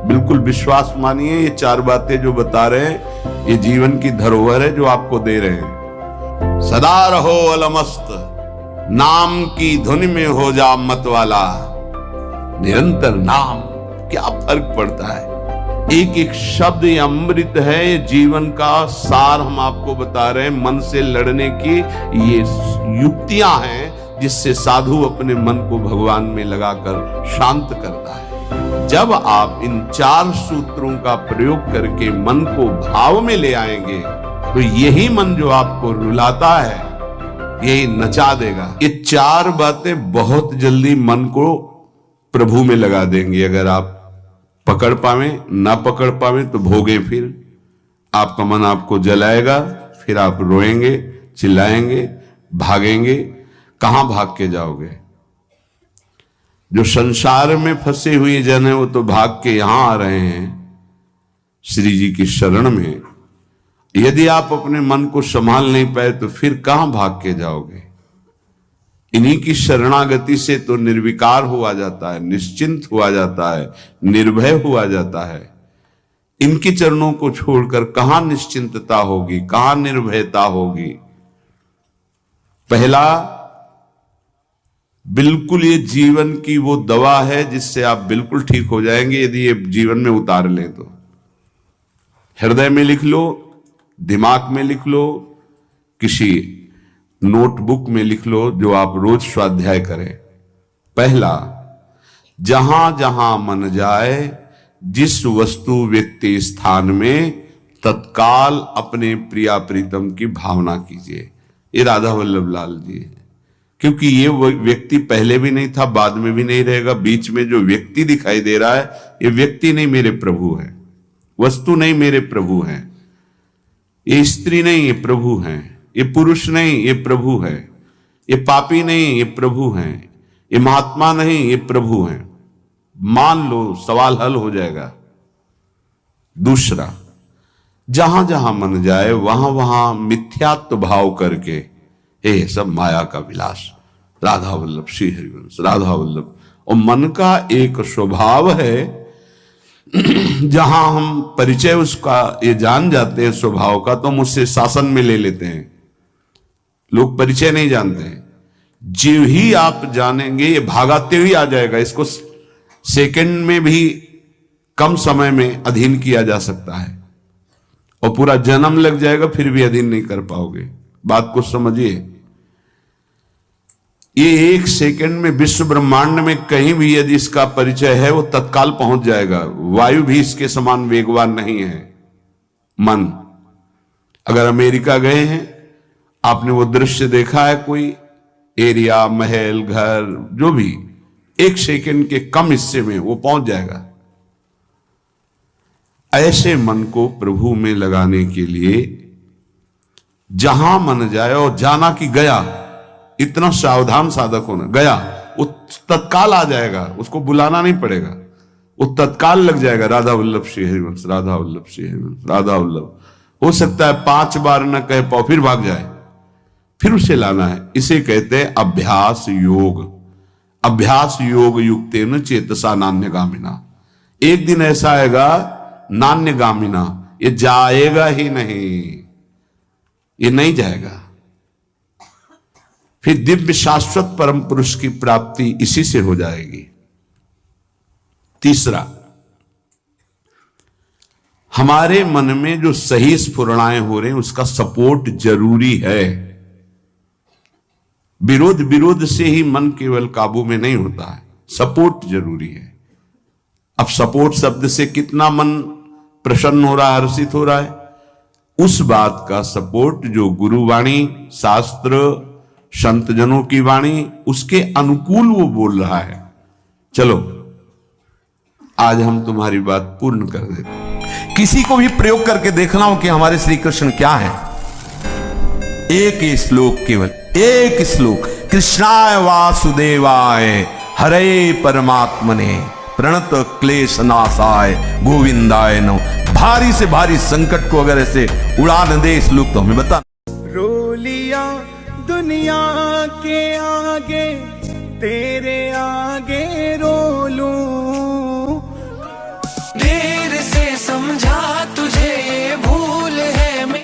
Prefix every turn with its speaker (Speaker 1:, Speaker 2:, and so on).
Speaker 1: बिल्कुल विश्वास मानिए, ये 4 बातें जो बता रहे हैं ये जीवन की धरोहर है जो आपको दे रहे हैं। सदा रहो अलमस्त, नाम की धुन में हो जा मत वाला, निरंतर नाम। क्या फर्क पड़ता है, एक एक शब्द ये अमृत है, ये जीवन का सार हम आपको बता रहे हैं। मन से लड़ने की ये युक्तियां हैं जिससे साधु अपने मन को भगवान में लगाकर शांत करता है। जब आप इन 4 सूत्रों का प्रयोग करके मन को भाव में ले आएंगे तो यही मन जो आपको रुलाता है यही नचा देगा। ये 4 बातें बहुत जल्दी मन को प्रभु में लगा देंगे। अगर आप पकड़ पावे, ना पकड़ पावे तो भोगे, फिर आपका मन आपको जलाएगा, फिर आप रोएंगे, चिल्लाएंगे, भागेंगे। कहां भाग के जाओगे? जो संसार में फंसे हुए जन है वो तो भाग के यहां आ रहे हैं श्री जी की शरण में। यदि आप अपने मन को संभाल नहीं पाए तो फिर कहां भाग के जाओगे? इन्हीं की शरणागति से तो निर्विकार हुआ जाता है, निश्चिंत हुआ जाता है, निर्भय हुआ जाता है। इनके चरणों को छोड़कर कहां निश्चिंतता होगी, कहां निर्भयता होगी? पहला, बिल्कुल ये जीवन की वो दवा है जिससे आप बिल्कुल ठीक हो जाएंगे यदि ये जीवन में उतार लें तो। हृदय में लिख लो, दिमाग में लिख लो, किसी नोटबुक में लिख लो जो आप रोज स्वाध्याय करें। पहला, जहां जहां मन जाए, जिस वस्तु व्यक्ति स्थान में तत्काल अपने प्रिया प्रीतम की भावना कीजिए। ये राधा वल्लभ लाल जी है, क्योंकि ये व्यक्ति पहले भी नहीं था, बाद में भी नहीं रहेगा। बीच में जो व्यक्ति दिखाई दे रहा है ये व्यक्ति नहीं, मेरे प्रभु है। वस्तु नहीं, मेरे प्रभु हैं। ये स्त्री नहीं, ये प्रभु हैं। ये पुरुष नहीं, ये प्रभु है। ये पापी नहीं, ये प्रभु हैं। ये महात्मा नहीं, ये प्रभु हैं। मान लो, सवाल हल हो जाएगा। दूसरा, जहां जहां मन जाए वहां वहां मिथ्यात्व भाव करके ये सब माया का विलास। राधा वल्लभ श्री हरिवंश, राधा वल्लभ। और मन का एक स्वभाव है जहां हम परिचय उसका ये जान जाते हैं स्वभाव का तो हम उससे शासन में ले लेते हैं। लोग परिचय नहीं जानते हैं। जीव ही आप जानेंगे ये भागाते हुए आ जाएगा। इसको सेकंड में भी कम समय में अधीन किया जा सकता है और पूरा जन्म लग जाएगा फिर भी अधीन नहीं कर पाओगे। बात को समझिए। ये 1 सेकंड में विश्व ब्रह्मांड में कहीं भी यदि इसका परिचय है वो तत्काल पहुंच जाएगा। वायु भी इसके समान वेगवान नहीं है मन। अगर अमेरिका गए हैं, आपने वो दृश्य देखा है, कोई एरिया, महल, घर, जो भी 1 सेकंड के कम हिस्से में वो पहुंच जाएगा। ऐसे मन को प्रभु में लगाने के लिए जहां मन जाए, और जाना कि गया, इतना सावधान साधक होना। गया वो तत्काल आ जाएगा, उसको बुलाना नहीं पड़ेगा, वो तत्काल लग जाएगा। राधा वल्लभ श्री हरिवंश, राधा वल्लभ श्री हरिवंश, राधा वल्लभ। हो सकता है 5 बार न कह पाओ, फिर भाग जाए, फिर उसे लाना है। इसे कहते हैं अभ्यास योग। अभ्यास योग युक्तेन चेतसा नान्यगामिना। एक दिन ऐसा आएगा नान्यगामिना, ये जाएगा ही नहीं, ये नहीं जाएगा। फिर दिव्य शाश्वत परम पुरुष की प्राप्ति इसी से हो जाएगी। तीसरा, हमारे मन में जो सही स्फुरणाएं हो रहे हैं उसका सपोर्ट जरूरी है। विरोध से ही मन केवल काबू में नहीं होता है, सपोर्ट जरूरी है। अब सपोर्ट शब्द से कितना मन प्रसन्न हो रहा है, हर्षित हो रहा है, उस बात का सपोर्ट जो गुरुवाणी, शास्त्र, संत जनों की वाणी, उसके अनुकूल वो बोल रहा है। चलो आज हम तुम्हारी बात पूर्ण कर देते।
Speaker 2: किसी को भी प्रयोग करके देखना हो कि हमारे श्री कृष्ण क्या है। एक ही श्लोक, केवल एक श्लोक, कृष्णाय वासुदेवाय हरे परमात्मने प्रणत क्लेश नाशाय गोविंदाय नमो। भारी से भारी संकट को अगर ऐसे उड़ा न दे श्लोक तो हमें बता।
Speaker 3: रो लिया दुनिया के आगे, तेरे आगे रो लूं